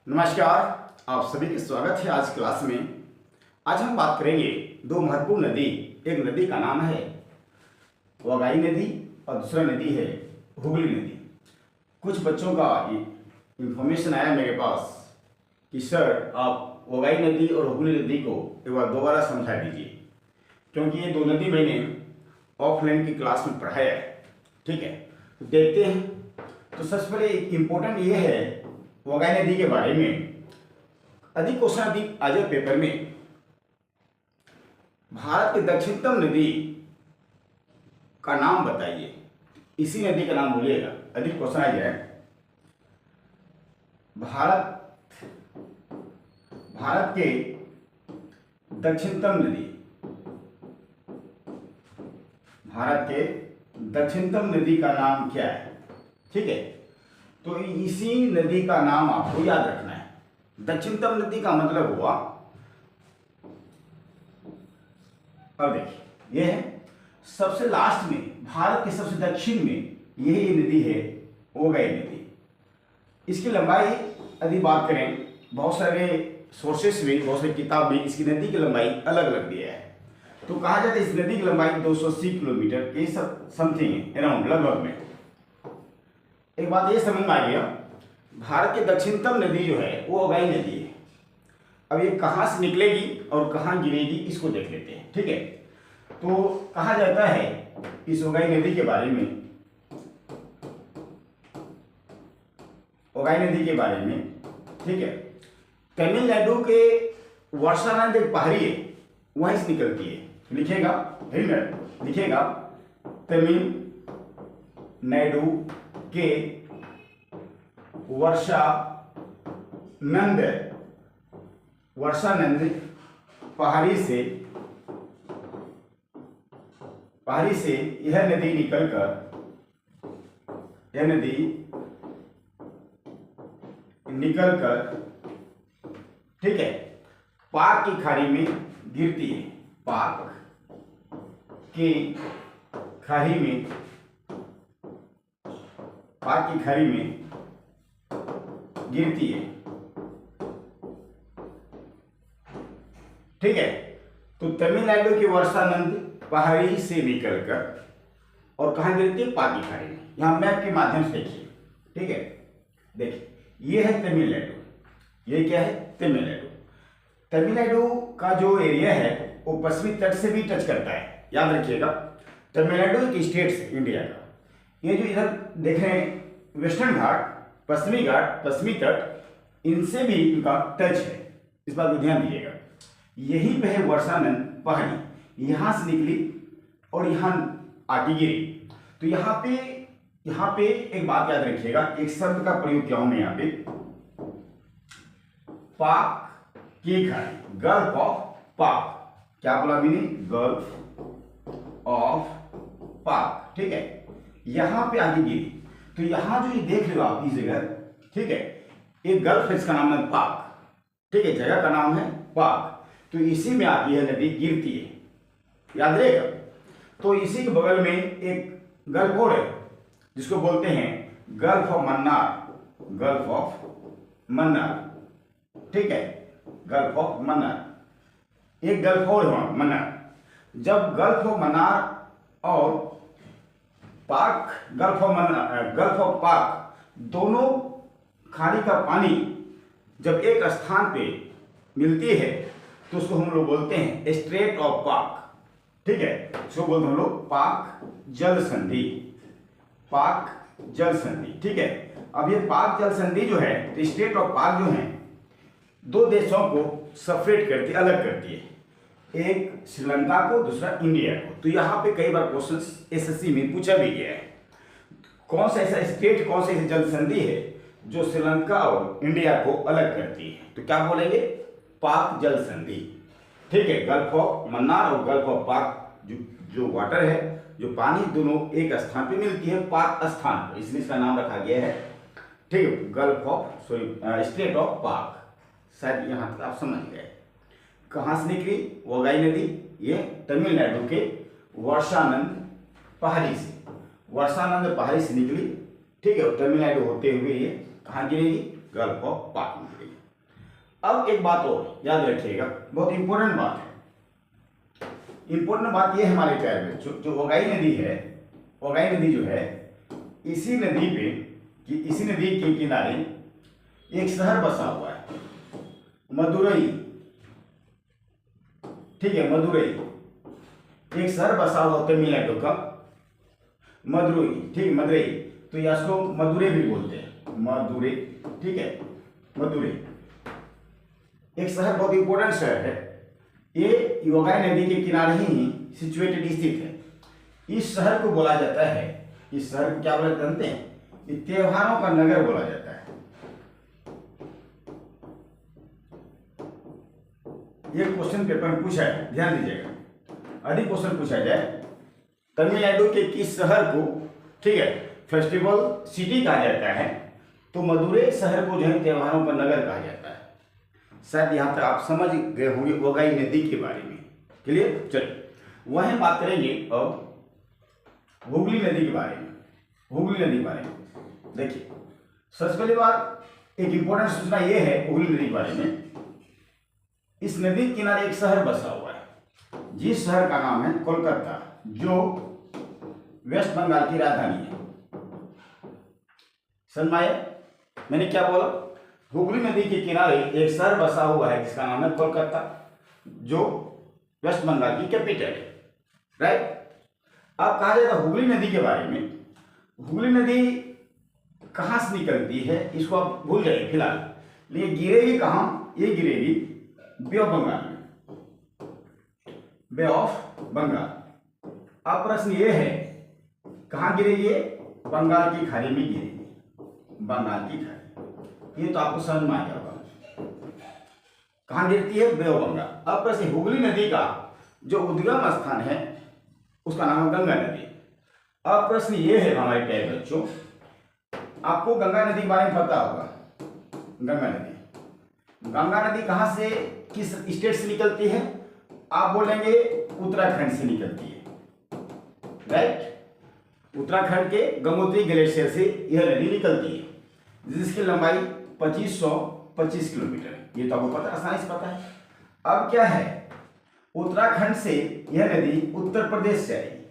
नमस्कार, आप सभी का स्वागत है आज क्लास में। आज हम बात करेंगे दो महत्वपूर्ण नदी। एक नदी का नाम है वगाई नदी और दूसरा नदी है हुगली नदी। कुछ बच्चों का इंफॉर्मेशन आया मेरे पास कि सर आप वगाई नदी और हुगली नदी को एक बार दोबारा समझा दीजिए, क्योंकि ये दो नदी मैंने ऑफलाइन की क्लास में पढ़ाया है। ठीक है, तो देखते हैं। तो सबसे पहले इम्पोर्टेंट ये है वगाई नदी के बारे में। अधिक क्वेश्चन अधिक आज पेपर में भारत की दक्षिणतम नदी का नाम बताइए। इसी नदी का नाम बोलिएगा, अधिक क्वेश्चन आ जाए। भारत के दक्षिणतम नदी, भारत के दक्षिणतम नदी का नाम क्या है? ठीक है, तो इसी नदी का नाम आपको याद रखना है। दक्षिणतम नदी का मतलब हुआ, अब देखिए यह है सबसे लास्ट में, भारत के सबसे दक्षिण में यही नदी है वगाई नदी। इसकी लंबाई यदि बात करें, बहुत सारे सोर्सेस में, बहुत सारी किताब में इसकी नदी की लंबाई अलग अलग दिया है। तो कहा जाता है इस नदी की लंबाई 280 किलोमीटर के समथिंग है, अराउंड, लगभग में। एक बात ये समझ में आ गया, भारत की दक्षिणतम नदी जो है वो वगाई नदी है। अब ये कहाँ से निकलेगी और कहाँ गिरेगी इसको देख लेते हैं। ठीक है, तो कहा जाता है इस वगाई नदी के बारे में, वगाई नदी के बारे में, ठीक है, तमिलनाडु के वर्षानंद एक पहाड़ी है, वहीं से निकलती है। लिखेगा लिखेगा तमिलनाडु के वर्षानंद पहाड़ी से यह नदी निकलकर ठीक है पाक की खाड़ी में गिरती है। पाक की खाड़ी में गिरती है। ठीक है, तो तमिलनाडु की वर्षानंद पहाड़ी से निकलकर और कहां गिरती है? पाक की खाड़ी में। यहां मैप के माध्यम से देखिए। ठीक है, देखिए ये है तमिलनाडु, ये क्या है? तमिलनाडु। तमिलनाडु का जो एरिया है वो पश्चिमी तट से भी टच करता है, याद रखिएगा। तमिलनाडु एक स्टेट है इंडिया का। ये जो इधर देख रहे हैं वेस्टर्न घाट, पश्चिमी घाट, पश्चिमी तट, इनसे भी इनका टच है, इस बात को ध्यान दीजिएगा। यहीं पे है वर्षानंद पहाड़ी, यहां से निकली और यहां आके गिरी। तो यहाँ पे एक बात याद रखिएगा, एक शब्द का प्रयोग किया हूं मैं यहाँ पे, पाक की खाड़ी, गल्फ ऑफ पाक। क्या बोला मैंने? गल्फ ऑफ पाक। ठीक है, यहां पे आगे गिरी। तो यहां जो ये देख रहे हो आप इस जगह, ठीक है, एक गल्फ है, इसका नाम है पाक। ठीक है, जगह का नाम है पाक। तो इसी में आके यह नदी गिरती है, याद रहेगा। तो इसी के बगल में एक गल्फ और है जिसको बोलते हैं gulf of Mannar, gulf of Mannar. ठीक है, गल्फ ऑफ मन्नार, एक गल्फ और है मन्नार। जब गल्फ ऑफ मन्नार और पाक, गल्फ ऑफ पाक, दोनों खाड़ी का पानी जब एक स्थान पे मिलती है तो उसको हम लोग बोलते हैं स्ट्रेट ऑफ पाक। ठीक है, इसको बोलते हैं हम लोग पाक जल संधि, पाक जल संधि। ठीक है, अब ये पाक जल संधि जो है, तो स्ट्रेट ऑफ पाक जो है, दो देशों को सेपरेट करती है, अलग करती है, एक श्रीलंका को, दूसरा इंडिया को। तो यहाँ पे कई बार क्वेश्चन एसएससी में पूछा भी गया है, कौन सा ऐसा स्टेट, कौन सा ऐसी जल संधि है जो श्रीलंका और इंडिया को अलग करती है? तो क्या बोलेंगे? पाक जल संधि। ठीक है, गल्फ ऑफ मन्नार और गल्फ ऑफ पाक, जो वाटर है, जो पानी, दोनों एक स्थान पे मिलती है, पाक स्थान पर, इसलिए इसका नाम रखा गया है। ठीक है, गल्फ ऑफ स्टेट ऑफ पाक। शायद यहां तक आप समझ गए। कहां से निकली वगाई नदी? ये तमिलनाडु के वर्षानंद पहाड़ी से, वर्षानंद पहाड़ी से निकली। ठीक है, तमिलनाडु होते हुए ये कहाँ गिरेगी? गल्फ ऑफ पाक में गिरेगी। अब एक बात और याद रखिएगा, बहुत इंपॉर्टेंट बात है। इंपॉर्टेंट बात ये हमारे प्यारे बच्चों, जो ओगाई नदी है, ओगाई नदी जो है, इसी नदी पे इसी नदी के किनारे एक शहर बसा हुआ है, मदुरई। ठीक है, मदुरई एक शहर बसा हुआ तमिलनाडु का, मदुरई। ठीक है, मदुरई, तो इसको मदुरै भी बोलते हैं, मदुरै। ठीक है, मदुरै एक शहर, बहुत इंपॉर्टेंट शहर है। ये योगाई नदी के किनारे ही सिचुएटेड स्थित है। इस शहर को बोला जाता है, इस शहर को क्या बोला जानते हैं? ये त्योहारों का नगर बोला जाता है। ये क्वेश्चन पेपर में पूछा है, ध्यान दीजिएगा, अधिक क्वेश्चन पूछा जाए, तमिलनाडु के किस शहर को, ठीक है, फेस्टिवल सिटी कहा जाता है, तो मदुरै शहर को जो है त्योहारों का नगर कहा जाता है। शायद यहाँ तक आप समझ गए होंगे ओगाई नदी के बारे में। क्लियर? चलिए वहीं बात करेंगे अब हुगली नदी के बारे में। हुगली नदी के बारे में देखिए, सबसे पहली बात एक इंपॉर्टेंट सूचना ये है हुगली नदी के बारे में, इस नदी के किनारे एक शहर बसा हुआ है, जिस शहर का नाम है कोलकाता, जो वेस्ट बंगाल की राजधानी है। समझ में आया मैंने क्या बोला? हुगली नदी के किनारे एक शहर बसा हुआ है जिसका नाम है कोलकाता, जो वेस्ट बंगाल की कैपिटल है। राइट? अब कहा जाएगा हुगली नदी के बारे में, हुगली नदी कहाँ से निकलती है इसको आप भूल जाइए फिलहाल, लेकिन गिरेगी कहाँ? ये गिरेगी बे ऑफ बंगाल में, बे ऑफ बंगाल। अब प्रश्न ये है कहाँ गिरेगी? बंगाल की खाड़ी में गिरेगी, बंगाल की खाड़ी। ये तो आपको समझ में आ गया होगा कहाँ गिरती है, बे ऑफ बंगाल। अब प्रश्न हुगली नदी का जो उद्गम स्थान है उसका नाम है गंगा नदी। अब प्रश्न ये है हमारे प्यारे बच्चों, आपको गंगा नदी के बारे में पता होगा। गंगा नदी, गंगा नदी कहाँ से, किस स्टेट से निकलती है? आप बोलेंगे उत्तराखंड से निकलती है। राइट? उत्तराखंड के गंगोत्री ग्लेशियर से यह नदी निकलती है, जिसकी लंबाई 2525 किलोमीटर है। ये तो आपको पता, आसानी से पता है। अब क्या है, उत्तराखंड से यह नदी उत्तर प्रदेश से आएगी,